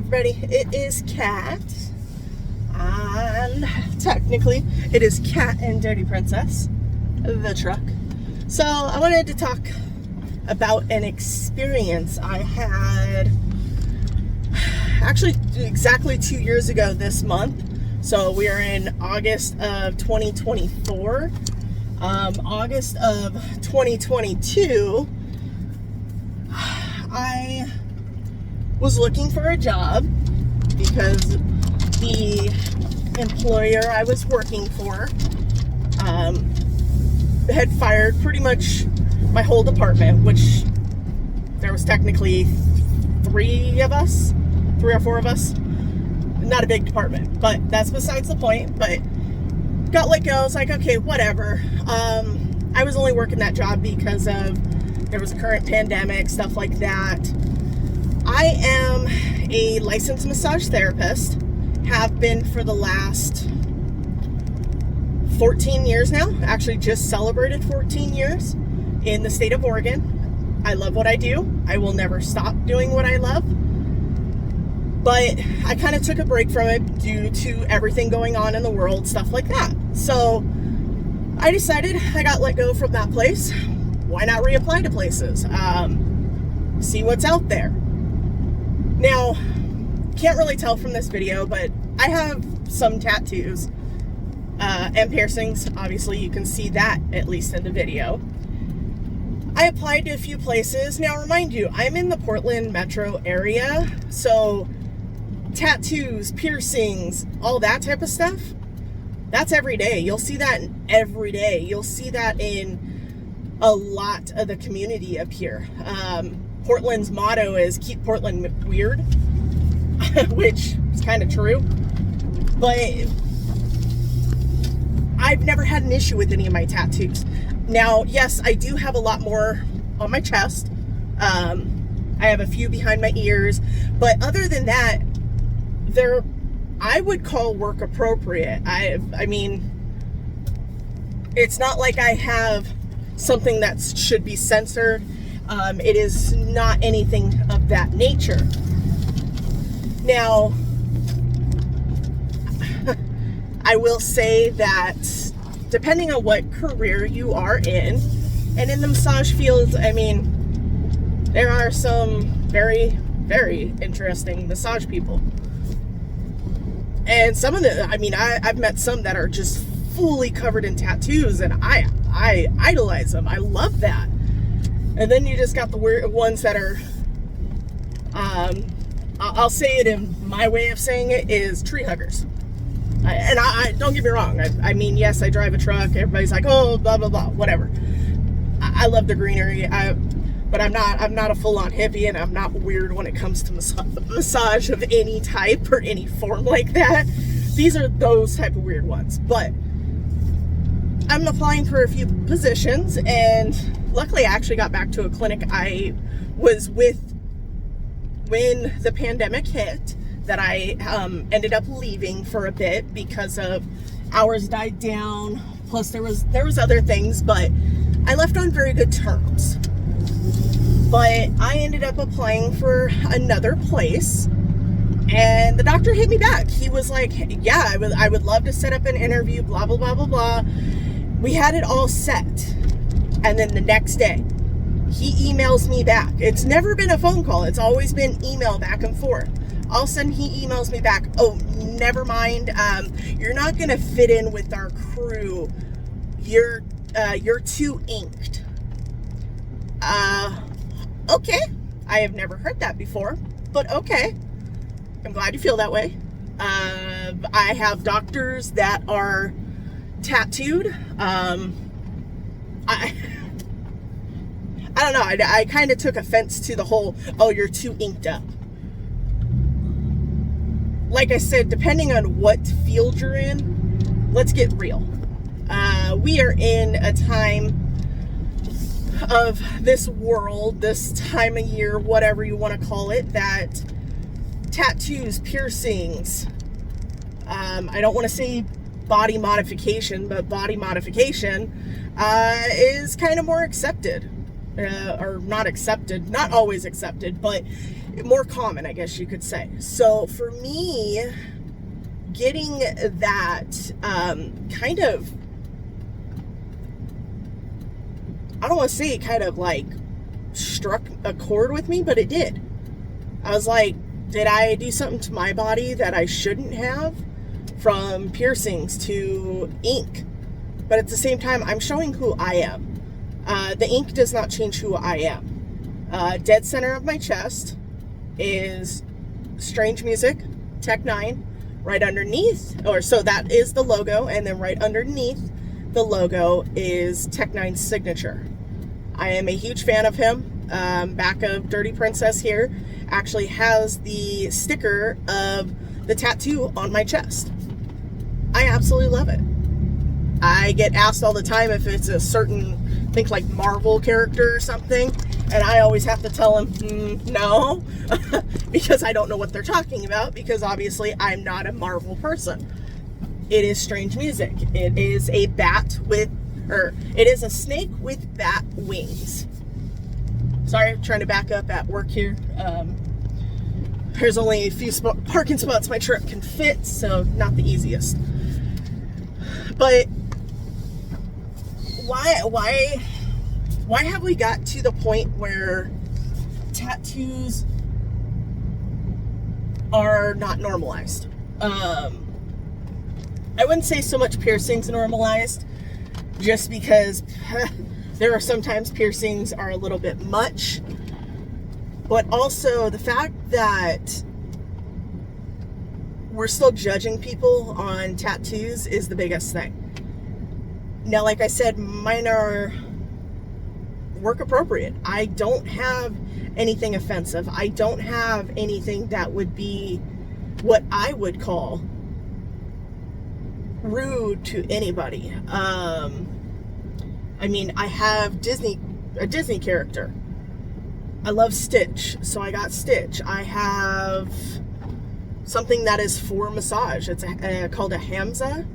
everybody, it is Katt, and technically it is Katt and Dirty Princess, the truck. So I wanted to talk about an experience I had actually exactly 2 years ago this month. So we are in August of 2024. August of 2022, I was looking for a job because the employer I was working for had fired pretty much my whole department, which there was technically three or four of us. Not a big department, but that's besides the point. But got let go. I was like, okay, whatever. I was only working that job because of there was a current pandemic, stuff like that. I am a licensed massage therapist, have been for the last 14 years now. Actually just celebrated 14 years in the state of Oregon. I love what I do. I will never stop doing what I love. But I kind of took a break from it due to everything going on in the world, stuff like that. So I decided I got let go from that place. Why not reapply to places? See what's out there. Now, can't really tell from this video, but I have some tattoos and piercings. Obviously, you can see that at least in the video. I applied to a few places. Now, remind you, I'm in the Portland metro area, so tattoos, piercings, all that type of stuff, that's every day. You'll see that every day. You'll see that in a lot of the community up here. Portland's motto is keep Portland weird, which is kind of true, but I've never had an issue with any of my tattoos. Now, yes, I do have a lot more on my chest. I have a few behind my ears, but other than that, I would call work appropriate. I mean, it's not like I have something that should be censored. It is not anything of that nature. Now, I will say that depending on what career you are in, and in the massage field, I mean, there are some very, very interesting massage people. And some of them, I mean, I've met some that are just fully covered in tattoos, and I idolize them. I love that. And then you just got the weird ones that are, I'll say it in my way of saying it, is tree huggers. I don't get me wrong. I mean, yes, I drive a truck. Everybody's like, oh, blah, blah, blah, whatever. I love the greenery. But I'm not a full-on hippie, and I'm not weird when it comes to massage of any type or any form like that. These are those type of weird ones. But I'm applying for a few positions, and luckily I actually got back to a clinic I was with when the pandemic hit, that I ended up leaving for a bit because of hours died down, plus there was other things, but I left on very good terms. But I ended up applying for another place, and the doctor hit me back. He was like, yeah, I would love to set up an interview, blah, blah, blah, blah, blah. We had it all set. And then the next day, he emails me back. It's never been a phone call. It's always been email back and forth. All of a sudden, he emails me back. Oh, never mind. You're not going to fit in with our crew. You're too inked. Okay. I have never heard that before, but okay. I'm glad you feel that way. I have doctors that are tattooed. I don't know. I kind of took offense to the whole, oh, you're too inked up. Like I said, depending on what field you're in, let's get real. We are in a time of this world, this time of year, whatever you want to call it, that tattoos, piercings, I don't want to say body modification, but body modification is kind of more accepted. Or not accepted, not always accepted, but more common, I guess you could say. So for me, getting that kind of, I don't want to say kind of like struck a chord with me, but it did. I was like, did I do something to my body that I shouldn't have? From piercings to ink. But at the same time, I'm showing who I am. The ink does not change who I am. Dead center of my chest is Strange Music, Tech 9. Right underneath, or so that is the logo, and then right underneath the logo is Tech 9's signature. I am a huge fan of him. Back of DirtyPrincess here actually has the sticker of the tattoo on my chest. I absolutely love it. I get asked all the time if it's a certain, think like Marvel character or something, and I always have to tell them, no, because I don't know what they're talking about, because obviously I'm not a Marvel person. It is Strange Music. It is a bat with, or it is a snake with bat wings. Sorry, I'm trying to back up at work here. There's only a few parking spots my truck can fit, so not the easiest. But why have we got to the point where tattoos are not normalized? I wouldn't say so much piercings normalized, just because there are sometimes piercings are a little bit much, but also the fact that we're still judging people on tattoos is the biggest thing. Now, like I said, mine are work appropriate. I don't have anything offensive. I don't have anything that would be what I would call rude to anybody. I mean, I have a Disney character. I love Stitch, so I got Stitch. I have something that is for massage. It's called a Hamza.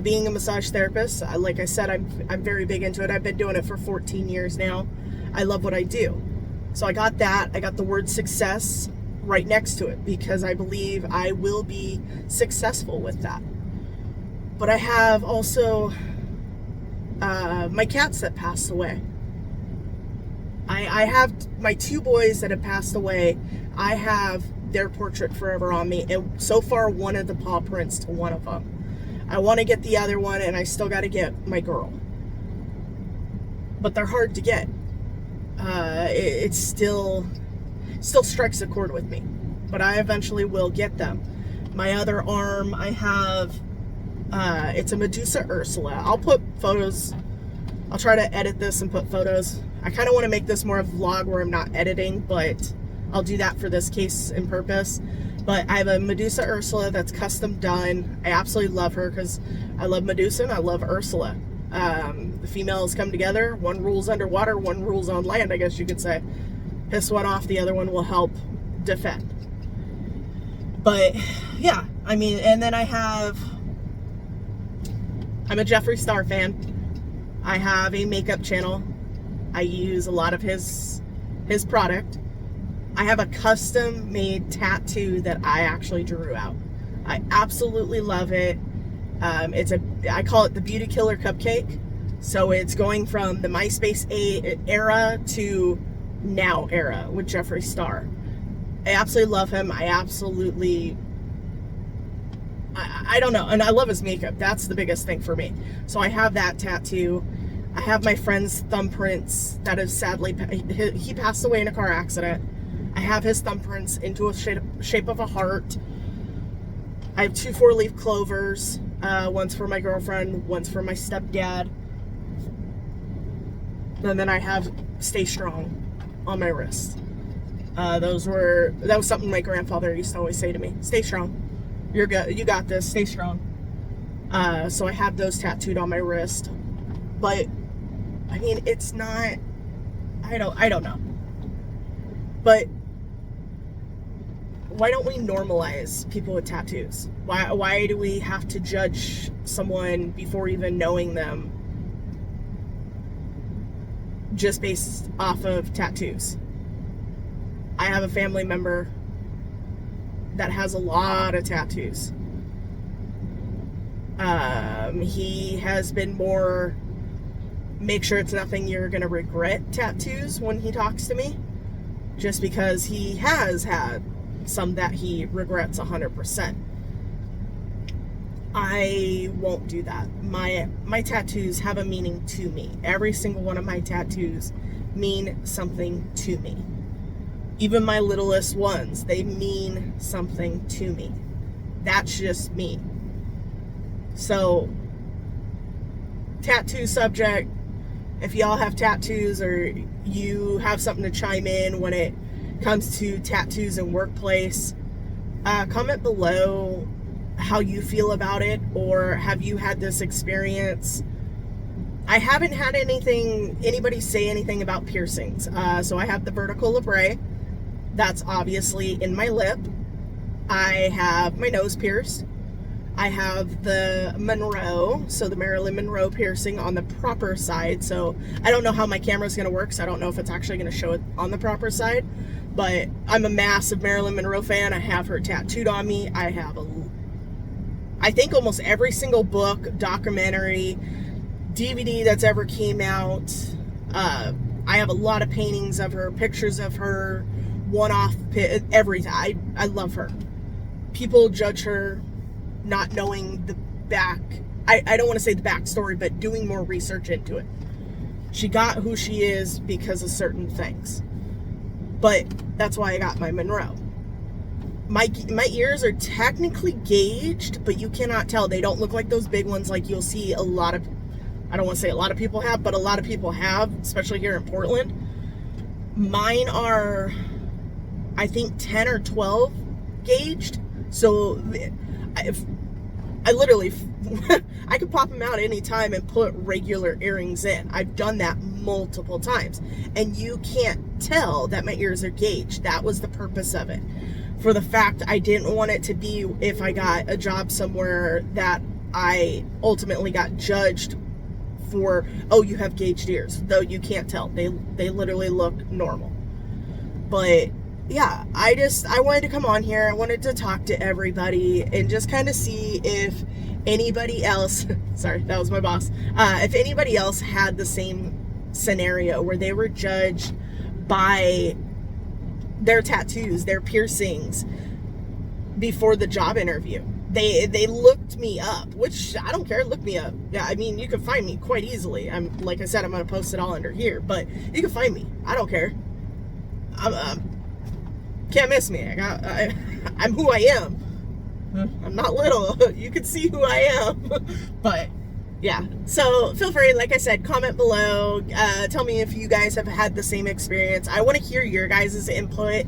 Being a massage therapist, like I said, I'm very big into it. I've been doing it for 14 years now. I love what I do. So I got that. I got the word success right next to it, because I believe I will be successful with that. But I have also my cats that passed away. I have my 2 boys that have passed away. I have their portrait forever on me, and so far one of the paw prints to one of them. I want to get the other one, and I still got to get my girl. But they're hard to get. It still strikes a chord with me. But I eventually will get them. My other arm, I have, it's a Medusa Ursula. I'll put photos. I'll try to edit this and put photos. I kind of want to make this more of a vlog where I'm not editing, but I'll do that for this case and purpose. But I have a Medusa Ursula that's custom done. I absolutely love her because I love Medusa and I love Ursula. The females come together. One rules underwater, one rules on land, I guess you could say. Piss one off, the other one will help defend. But yeah, I mean, and then I'm a Jeffree Star fan. I have a makeup channel. I use a lot of his product. I have a custom made tattoo that I actually drew out. I absolutely love it. I call it the Beauty Killer Cupcake. So it's going from the MySpace era to now era with Jeffree Star. I absolutely love him. I don't know. And I love his makeup. That's the biggest thing for me. So I have that tattoo. I have my friend's thumbprints that is sadly, he passed away in a car accident. I have his thumbprints into a shape of a heart. I have 2 4-leaf clovers. One's for my girlfriend, one's for my stepdad. And then I have Stay Strong on my wrist. That was something my grandfather used to always say to me. Stay strong. You're good. You got this. Stay strong. So I have those tattooed on my wrist. But I mean, it's not, I don't know. But why don't we normalize people with tattoos? Why do we have to judge someone before even knowing them just based off of tattoos? I have a family member that has a lot of tattoos. He has been more make sure it's nothing you're gonna regret tattoos when he talks to me, just because he has had some that he regrets 100%. I won't do that. My tattoos have a meaning to me. Every single one of my tattoos mean something to me. Even my littlest ones, they mean something to me. That's just me. So, tattoo subject, if y'all have tattoos or you have something to chime in when it comes to tattoos and workplace, comment below how you feel about it, or have you had this experience? I haven't had anybody say anything about piercings. So I have the vertical labret. That's obviously in my lip. I have my nose pierced. I have the Monroe, so the Marilyn Monroe piercing on the proper side. So I don't know how my camera's going to work, so I don't know if it's actually going to show it on the proper side. But I'm a massive Marilyn Monroe fan. I have her tattooed on me. I have I think almost every single book, documentary, DVD that's ever came out. I have a lot of paintings of her, pictures of her, one-off, everything. I love her. People judge her not knowing the back, I don't want to say the backstory, but doing more research into it. She got who she is because of certain things. But that's why I got my Monroe. My ears are technically gauged, but you cannot tell. They don't look like those big ones like you'll see a lot of, I don't want to say a lot of people have, but a lot of people have, especially here in Portland. Mine are, I think, 10 or 12 gauged. So I literally, I could pop them out anytime and put regular earrings in. I've done that multiple times. And you can't tell that my ears are gauged. That was the purpose of it. For the fact I didn't want it to be if I got a job somewhere that I ultimately got judged for, oh, you have gauged ears. Though you can't tell. They literally look normal. But yeah, I wanted to come on here. I wanted to talk to everybody and just kind of see if anybody else, sorry, that was my boss, if anybody else had the same scenario where they were judged by their tattoos, their piercings before the job interview. They looked me up, which I don't care. Look me up. Yeah, I mean, you can find me quite easily. Like I said, I'm going to post it all under here, but you can find me. I don't care. Can't miss me. I'm who I am. I'm not little. You can see who I am. But yeah, so feel free, like I said, comment below. Tell me if you guys have had the same experience. I want to hear your guys' input,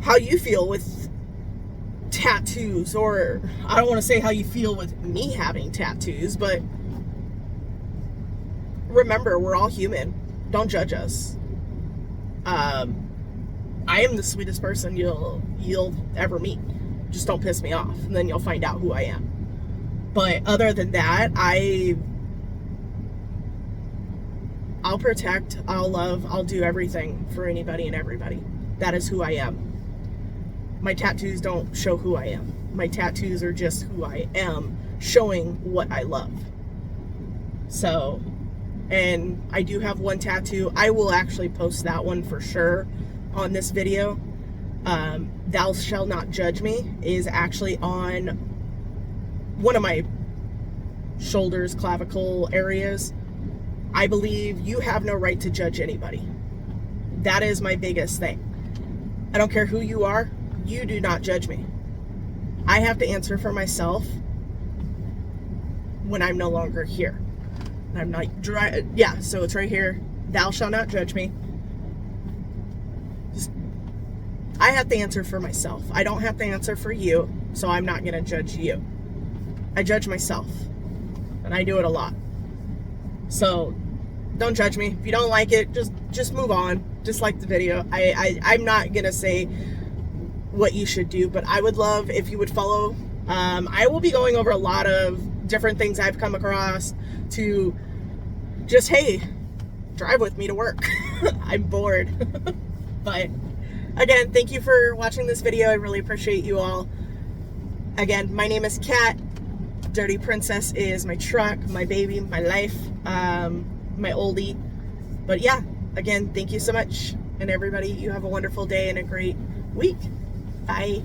how you feel with tattoos, or I don't want to say how you feel with me having tattoos, but remember, we're all human. Don't judge us. I am the sweetest person you'll ever meet. Just don't piss me off, and then you'll find out who I am. But other than that, I'll protect, I'll love, I'll do everything for anybody and everybody. That is who I am. My tattoos don't show who I am. My tattoos are just who I am, showing what I love. So, and I do have one tattoo. I will actually post that one for sure on this video. Thou shalt not judge me is actually on one of my shoulders, clavicle areas. I believe you have no right to judge anybody. That is my biggest thing. I don't care who you are. You do not judge me. I have to answer for myself when I'm no longer here. I'm not yeah, so it's right here. Thou shalt not judge me. I have to answer for myself. I don't have to answer for you, so I'm not going to judge you. I judge myself, and I do it a lot. So don't judge me. If you don't like it, just move on. Just like the video. I'm not going to say what you should do, but I would love if you would follow. I will be going over a lot of different things I've come across to just, hey, drive with me to work. I'm bored. But Again, thank you for watching this video. I really appreciate you all. Again, my name is Katt. Dirty Princess is my truck, my baby, my life, my oldie. But yeah, again, thank you so much. And everybody, you have a wonderful day and a great week. Bye.